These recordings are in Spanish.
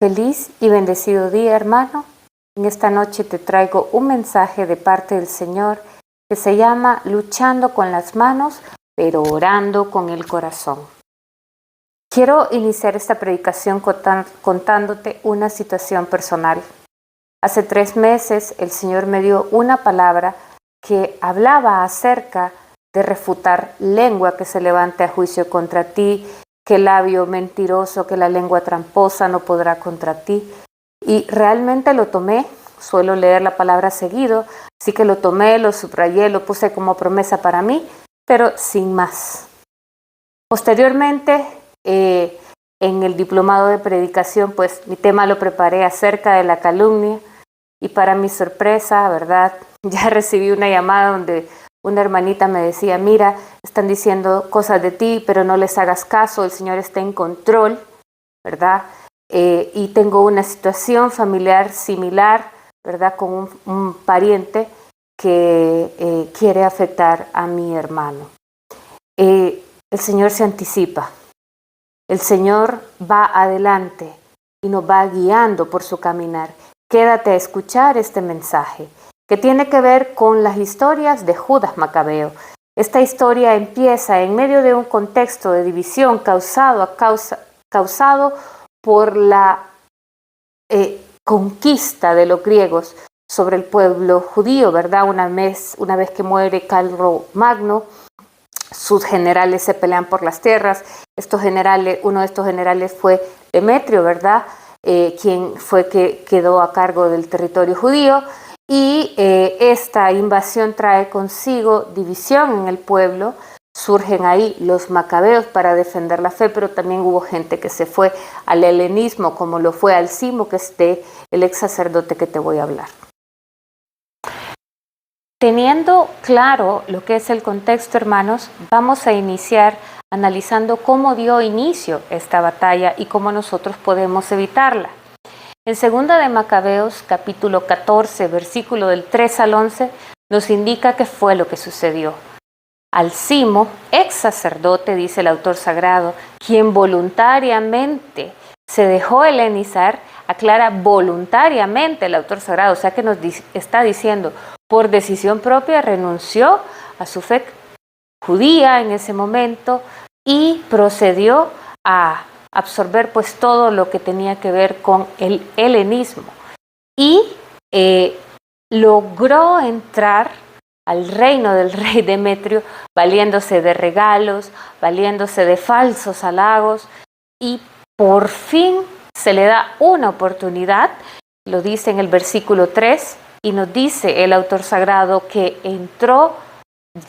Feliz y bendecido día, hermano. En esta noche te traigo un mensaje de parte del Señor que se llama Luchando con las manos, pero orando con el corazón. Quiero iniciar esta predicación contándote una situación personal. Hace 3 meses el Señor me dio una palabra que hablaba acerca de refutar lengua que se levante a juicio contra ti, que el labio mentiroso, que la lengua tramposa no podrá contra ti. Y realmente lo tomé, suelo leer la palabra seguido, así que lo tomé, lo subrayé, lo puse como promesa para mí, pero sin más. Posteriormente, en el diplomado de predicación, pues mi tema lo preparé acerca de la calumnia y para mi sorpresa, ¿verdad? Ya recibí una llamada donde una hermanita me decía, mira, están diciendo cosas de ti, pero no les hagas caso, el Señor está en control, ¿verdad? Y tengo una situación familiar similar, ¿verdad? Con un pariente que quiere afectar a mi hermano. El Señor se anticipa, el Señor va adelante y nos va guiando por su caminar. Quédate a escuchar este mensaje, que tiene que ver con las historias de Judas Macabeo. Esta historia empieza en medio de un contexto de división causado por la conquista de los griegos sobre el pueblo judío, ¿verdad? Una vez que muere Carlomagno, sus generales se pelean por las tierras. Uno de estos generales fue Demetrio, ¿verdad? Quien fue que quedó a cargo del territorio judío. Y esta invasión trae consigo división en el pueblo. Surgen ahí los macabeos para defender la fe, pero también hubo gente que se fue al helenismo, como lo fue Alcimo, que es el ex sacerdote que te voy a hablar. Teniendo claro lo que es el contexto, hermanos, vamos a iniciar analizando cómo dio inicio esta batalla y cómo nosotros podemos evitarla. En 2 de Macabeos, capítulo 14, versículo del 3 al 11, nos indica qué fue lo que sucedió. Alcimo, ex sacerdote, dice el autor sagrado, quien voluntariamente se dejó helenizar, aclara voluntariamente el autor sagrado, o sea que nos está diciendo, por decisión propia renunció a su fe judía en ese momento y procedió a absorber pues todo lo que tenía que ver con el helenismo y logró entrar al reino del rey Demetrio valiéndose de regalos, valiéndose de falsos halagos y por fin se le da una oportunidad, lo dice en el versículo 3 y nos dice el autor sagrado que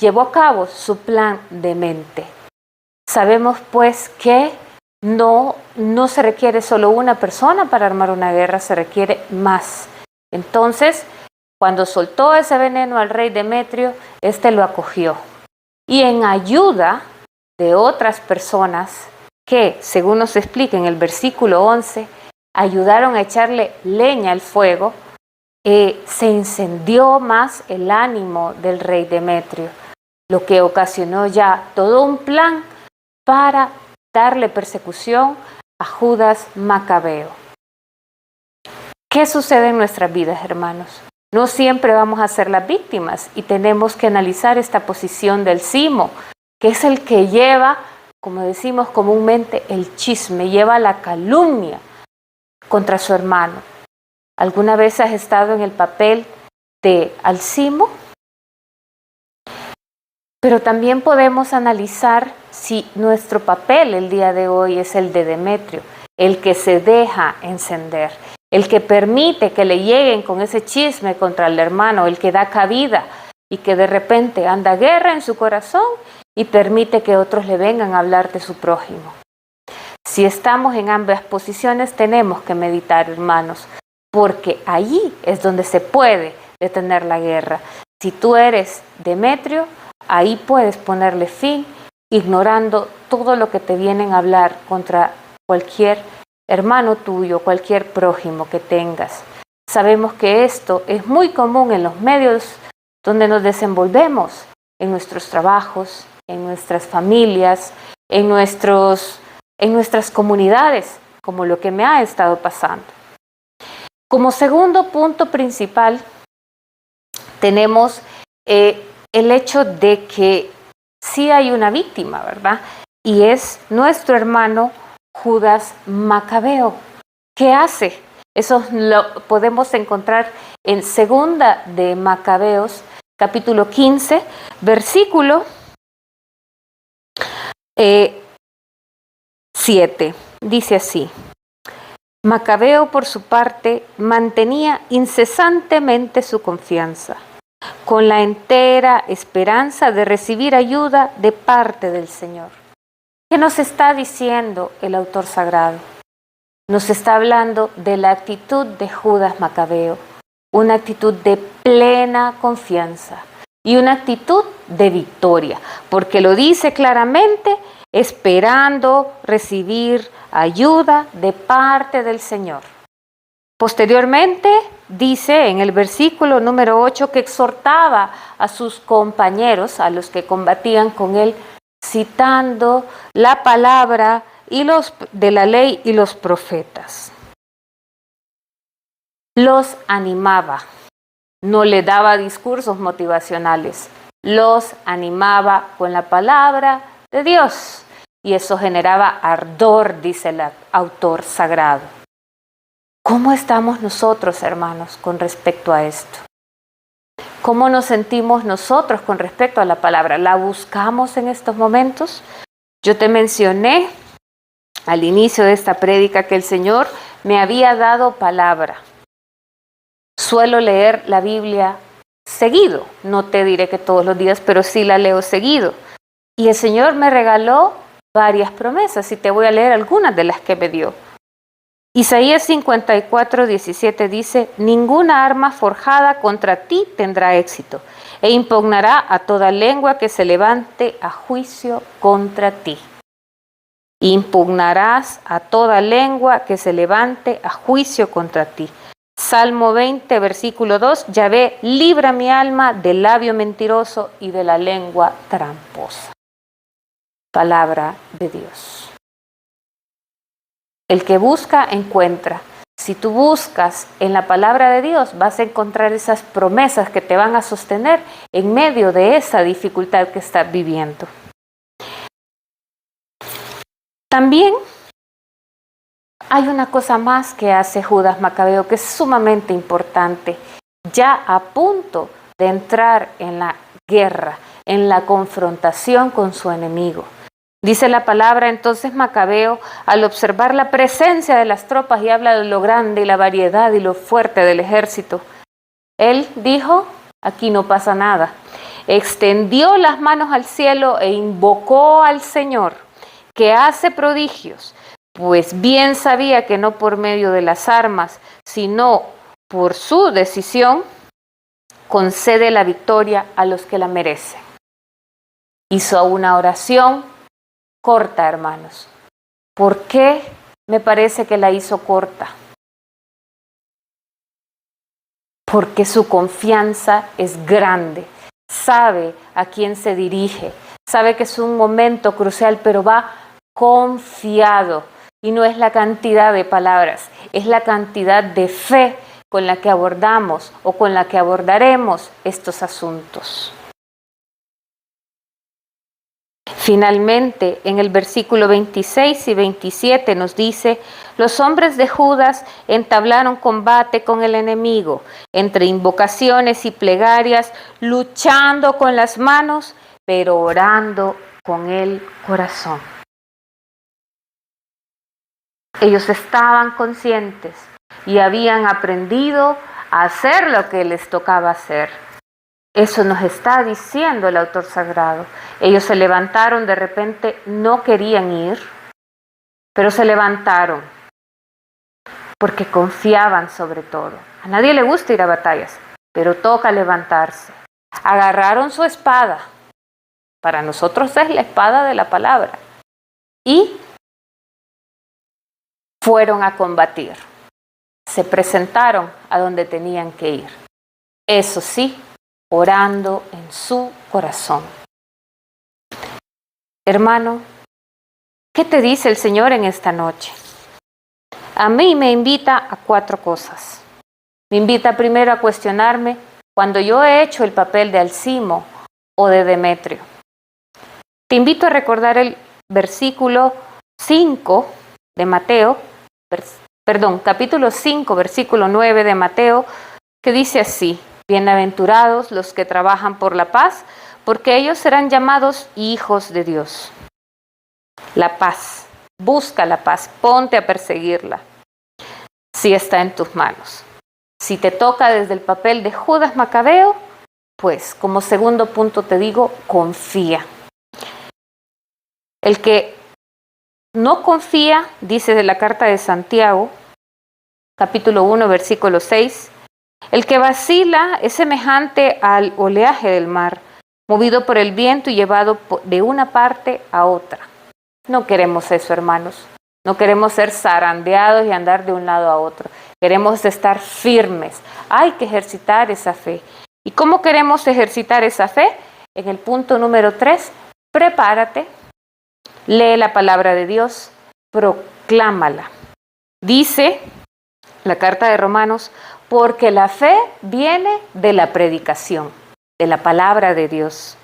llevó a cabo su plan de mente. Sabemos pues que no se requiere solo una persona para armar una guerra, se requiere más. Entonces, cuando soltó ese veneno al rey Demetrio, éste lo acogió. Y en ayuda de otras personas que, según nos explica en el versículo 11, ayudaron a echarle leña al fuego, se incendió más el ánimo del rey Demetrio, lo que ocasionó ya todo un plan para darle persecución a Judas Macabeo. ¿Qué sucede en nuestras vidas, hermanos? No siempre vamos a ser las víctimas y tenemos que analizar esta posición del Alcimo, que es el que lleva, como decimos comúnmente, el chisme, lleva la calumnia contra su hermano. ¿Alguna vez has estado en el papel de Alcimo? Pero también podemos analizar si nuestro papel el día de hoy es el de Demetrio, el que se deja encender, el que permite que le lleguen con ese chisme contra el hermano, el que da cabida y que de repente anda guerra en su corazón y permite que otros le vengan a hablar de su prójimo. Si estamos en ambas posiciones, tenemos que meditar, hermanos, porque allí es donde se puede detener la guerra. Si tú eres Demetrio, ahí puedes ponerle fin, ignorando todo lo que te vienen a hablar contra cualquier hermano tuyo, cualquier prójimo que tengas. Sabemos que esto es muy común en los medios donde nos desenvolvemos, en nuestros trabajos, en nuestras familias, en nuestras comunidades, como lo que me ha estado pasando. Como segundo punto principal, tenemos el hecho de que sí hay una víctima, ¿verdad? Y es nuestro hermano Judas Macabeo. ¿Qué hace? Eso lo podemos encontrar en Segunda de Macabeos, capítulo 15, versículo 7. Dice así: Macabeo, por su parte, mantenía incesantemente su confianza, con la entera esperanza de recibir ayuda de parte del Señor. ¿Qué nos está diciendo el autor sagrado? Nos está hablando de la actitud de Judas Macabeo, una actitud de plena confianza y una actitud de victoria, porque lo dice claramente, esperando recibir ayuda de parte del Señor. Posteriormente, dice en el versículo número 8 que exhortaba a sus compañeros, a los que combatían con él, citando la palabra de la ley y los profetas. Los animaba, no le daba discursos motivacionales, los animaba con la palabra de Dios y eso generaba ardor, dice el autor sagrado. ¿Cómo estamos nosotros, hermanos, con respecto a esto? ¿Cómo nos sentimos nosotros con respecto a la palabra? ¿La buscamos en estos momentos? Yo te mencioné al inicio de esta prédica que el Señor me había dado palabra. Suelo leer la Biblia seguido, no te diré que todos los días, pero sí la leo seguido. Y el Señor me regaló varias promesas y te voy a leer algunas de las que me dio. Isaías 54, 17 dice: ninguna arma forjada contra ti tendrá éxito, e impugnará a toda lengua que se levante a juicio contra ti. Impugnarás a toda lengua que se levante a juicio contra ti. Salmo 20, versículo 2, Yahvé, libra mi alma del labio mentiroso y de la lengua tramposa. Palabra de Dios. El que busca, encuentra. Si tú buscas en la palabra de Dios, vas a encontrar esas promesas que te van a sostener en medio de esa dificultad que estás viviendo. También hay una cosa más que hace Judas Macabeo que es sumamente importante. Ya a punto de entrar en la guerra, en la confrontación con su enemigo. Dice la palabra, entonces Macabeo, al observar la presencia de las tropas y habla de lo grande y la variedad y lo fuerte del ejército, él dijo, aquí no pasa nada. Extendió las manos al cielo e invocó al Señor, que hace prodigios, pues bien sabía que no por medio de las armas, sino por su decisión, concede la victoria a los que la merecen. Hizo una oración corta, hermanos. ¿Por qué me parece que la hizo corta? Porque su confianza es grande. Sabe a quién se dirige. Sabe que es un momento crucial, pero va confiado. Y no es la cantidad de palabras, es la cantidad de fe con la que abordamos o con la que abordaremos estos asuntos. Finalmente, en el versículo 26 y 27 nos dice, los hombres de Judas entablaron combate con el enemigo, entre invocaciones y plegarias, luchando con las manos, pero orando con el corazón. Ellos estaban conscientes y habían aprendido a hacer lo que les tocaba hacer. Eso nos está diciendo el autor sagrado. Ellos se levantaron, de repente no querían ir, pero se levantaron porque confiaban sobre todo. A nadie le gusta ir a batallas, pero toca levantarse. Agarraron su espada. Para nosotros es la espada de la palabra. Y fueron a combatir. Se presentaron a donde tenían que ir. Eso sí, orando en su corazón. Hermano, ¿qué te dice el Señor en esta noche? a mí me invita a 4 cosas. Me invita primero a cuestionarme cuando yo he hecho el papel de Alcimo o de Demetrio. Te invito a recordar el versículo 5 de Mateo, capítulo 5, versículo 9 de Mateo, que dice así: bienaventurados los que trabajan por la paz, porque ellos serán llamados hijos de Dios. La paz, busca la paz, ponte a perseguirla, si está en tus manos. Si te toca desde el papel de Judas Macabeo, pues como segundo punto te digo, confía. El que no confía, dice de la carta de Santiago, capítulo 1, versículo 6, el que vacila es semejante al oleaje del mar, movido por el viento y llevado de una parte a otra. No queremos eso, hermanos. No queremos ser zarandeados y andar de un lado a otro. Queremos estar firmes. Hay que ejercitar esa fe. ¿Y cómo queremos ejercitar esa fe? En el punto número 3, prepárate, lee la palabra de Dios, proclámala. Dice la carta de Romanos, porque la fe viene de la predicación, de la palabra de Dios.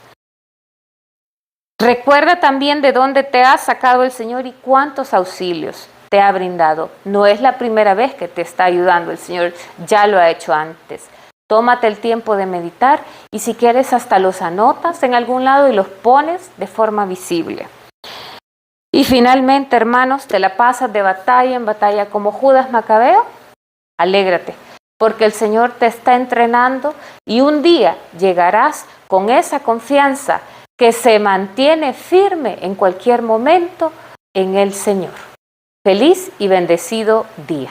Recuerda también de dónde te ha sacado el Señor y cuántos auxilios te ha brindado. No es la primera vez que te está ayudando el Señor, ya lo ha hecho antes. Tómate el tiempo de meditar y si quieres hasta los anotas en algún lado y los pones de forma visible. Y finalmente, hermanos, te la pasas de batalla en batalla como Judas Macabeo, alégrate, porque el Señor te está entrenando y un día llegarás con esa confianza que se mantiene firme en cualquier momento en el Señor. Feliz y bendecido día.